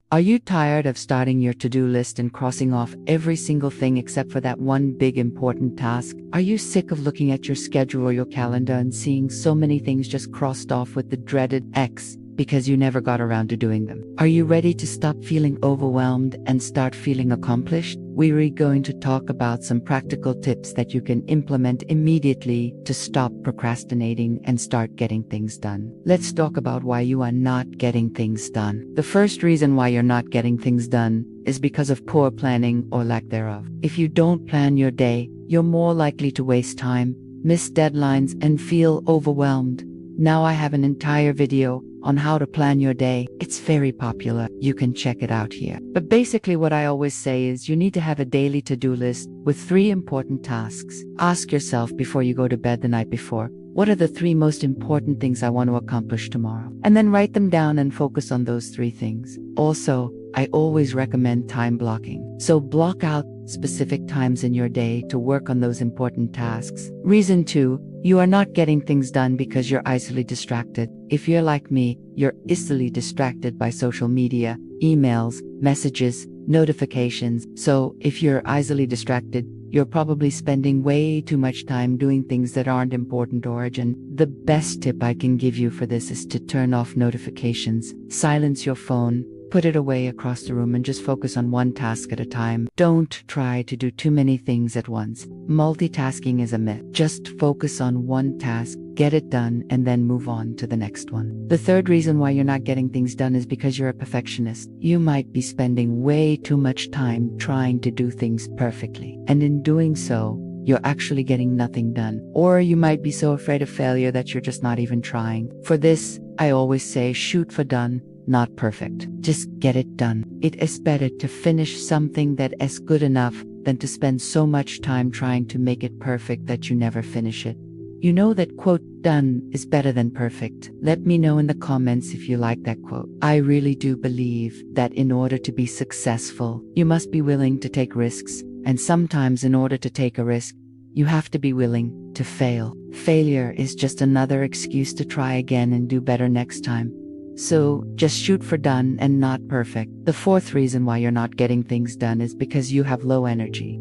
Are you tired of starting your to-do list and crossing off every single thing except for that one big important task? Are you sick of looking at your schedule or your calendar and seeing so many things just crossed off with the dreaded X because you never got around to doing them? Are you ready to stop feeling overwhelmed and start feeling accomplished? We're going to talk about some practical tips that you can implement immediately to stop procrastinating and start getting things done. Let's talk about why you are not getting things done. The first reason why you're not getting things done is because of poor planning or lack thereof. If you don't plan your day, you're more likely to waste time, miss deadlines, and feel overwhelmed. Now I have an entire video on how to plan your day. It's very popular. You can check it out here. But basically what I always say is you need to have a daily to-do list with 3 important tasks. Ask yourself before you go to bed the night before, what are the 3 most important things I want to accomplish tomorrow? And then write them down and focus on those 3 things. Also, I always recommend time blocking. So block out specific times in your day to work on those important tasks. Reason 2, you are not getting things done because you're easily distracted. If you're like me, you're easily distracted by social media, emails, messages, notifications. So if you're easily distracted, you're probably spending way too much time doing things that aren't important or urgent. The best tip I can give you for this is to turn off notifications, silence your phone, put it away across the room, and just focus on one task at a time. Don't try to do too many things at once. Multitasking is a myth. Just focus on one task, get it done, and then move on to the next one. The third reason why you're not getting things done is because you're a perfectionist. You might be spending way too much time trying to do things perfectly, and in doing so, you're actually getting nothing done. Or you might be so afraid of failure that you're just not even trying. For this, I always say shoot for done, not perfect. Just get it done. It is better to finish something that is good enough than to spend so much time trying to make it perfect that you never finish it. You know that quote, done is better than perfect. Let me know in the comments if you like that quote. I really do believe that in order to be successful, you must be willing to take risks. And sometimes in order to take a risk, you have to be willing to fail. Failure is just another excuse to try again and do better next time. So just shoot for done and not perfect. The fourth reason why you're not getting things done is because you have low energy.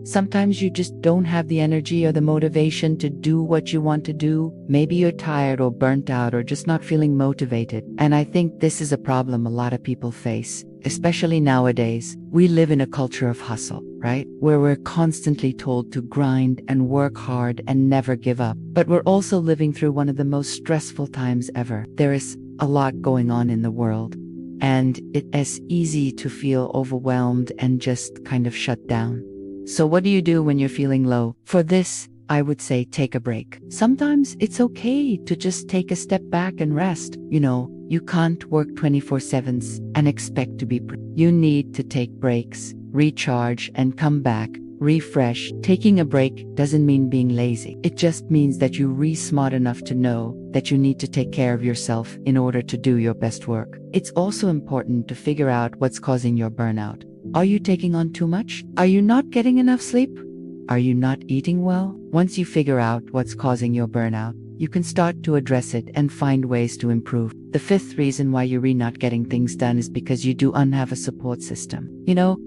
Sometimes you just don't have the energy or the motivation to do what you want to do. Maybe you're tired or burnt out or just not feeling motivated. And I think this is a problem a lot of people face, especially nowadays. We live in a culture of hustle, right? Where we're constantly told to grind and work hard and never give up. But we're also living through one of the most stressful times ever. There is a lot going on in the world, and it is easy to feel overwhelmed and just kind of shut down. So what do you do when you're feeling low? For this, I would say take a break. Sometimes it's okay to just take a step back and rest. You can't work 24/7 and expect to be You need to take breaks, recharge, and come back. Refresh. Taking a break doesn't mean being lazy. It just means that you're smart enough to know that you need to take care of yourself in order to do your best work. It's also important to figure out what's causing your burnout. Are you taking on too much? Are you not getting enough sleep? Are you not eating well? Once you figure out what's causing your burnout, you can start to address it and find ways to improve. The fifth reason why you're not getting things done is because you don't have a support system.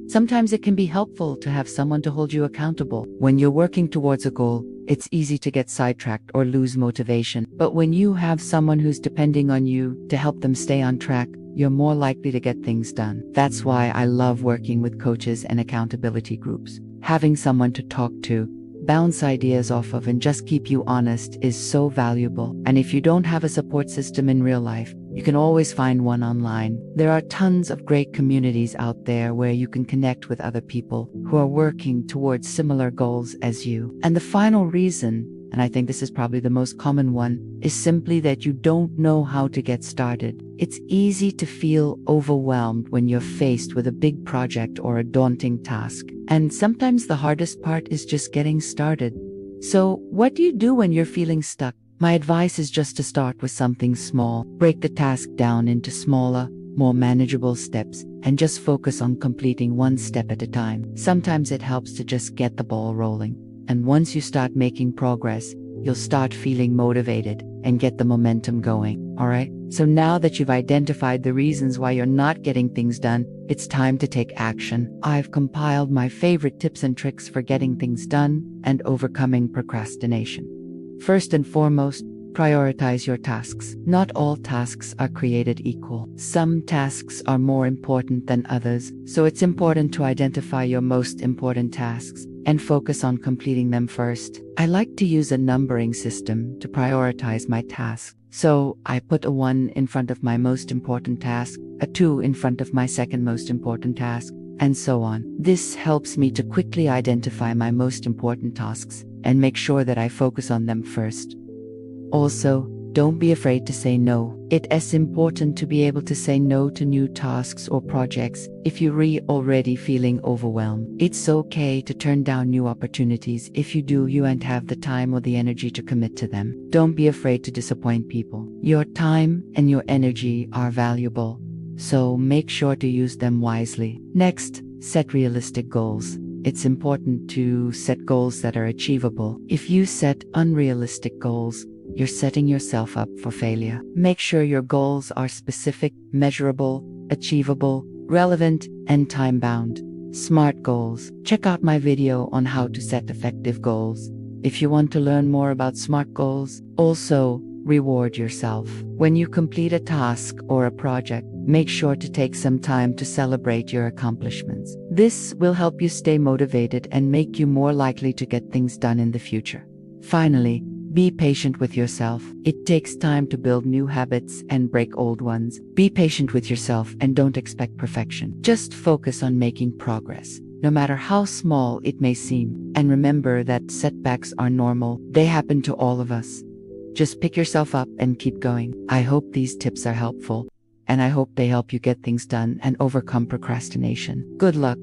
Sometimes it can be helpful to have someone to hold you accountable. When you're working towards a goal, it's easy to get sidetracked or lose motivation. But when you have someone who's depending on you to help them stay on track, you're more likely to get things done. That's why I love working with coaches and accountability groups. Having someone to talk to, bounce ideas off of, and just keep you honest is so valuable. And if you don't have a support system in real life, you can always find one online. There are tons of great communities out there where you can connect with other people who are working towards similar goals as you. And the final reason, and I think this is probably the most common one, is simply that you don't know how to get started. It's easy to feel overwhelmed when you're faced with a big project or a daunting task. And sometimes the hardest part is just getting started. So what do you do when you're feeling stuck? My advice is just to start with something small. Break the task down into smaller, more manageable steps, and just focus on completing one step at a time. Sometimes it helps to just get the ball rolling. And once you start making progress, you'll start feeling motivated and get the momentum going. Alright? So now that you've identified the reasons why you're not getting things done, it's time to take action. I've compiled my favorite tips and tricks for getting things done and overcoming procrastination. First and foremost, prioritize your tasks. Not all tasks are created equal. Some tasks are more important than others, so it's important to identify your most important tasks and focus on completing them first. I like to use a numbering system to prioritize my tasks. So I put a 1 in front of my most important task, a 2 in front of my second most important task, and so on. This helps me to quickly identify my most important tasks and make sure that I focus on them first. Also, don't be afraid to say no. It is important to be able to say no to new tasks or projects if you're already feeling overwhelmed. It's okay to turn down new opportunities if you won't have the time or the energy to commit to them. Don't be afraid to disappoint people. Your time and your energy are valuable, so make sure to use them wisely. Next, set realistic goals. It's important to set goals that are achievable. If you set unrealistic goals, you're setting yourself up for failure. Make sure your goals are specific, measurable, achievable, relevant, and time-bound. SMART goals. Check out my video on how to set effective goals if you want to learn more about SMART goals. Also, reward yourself. When you complete a task or a project, make sure to take some time to celebrate your accomplishments. This will help you stay motivated and make you more likely to get things done in the future. Finally, be patient with yourself. It takes time to build new habits and break old ones. Be patient with yourself and don't expect perfection. Just focus on making progress, no matter how small it may seem. And remember that setbacks are normal. They happen to all of us. Just pick yourself up and keep going. I hope these tips are helpful, and I hope they help you get things done and overcome procrastination. Good luck.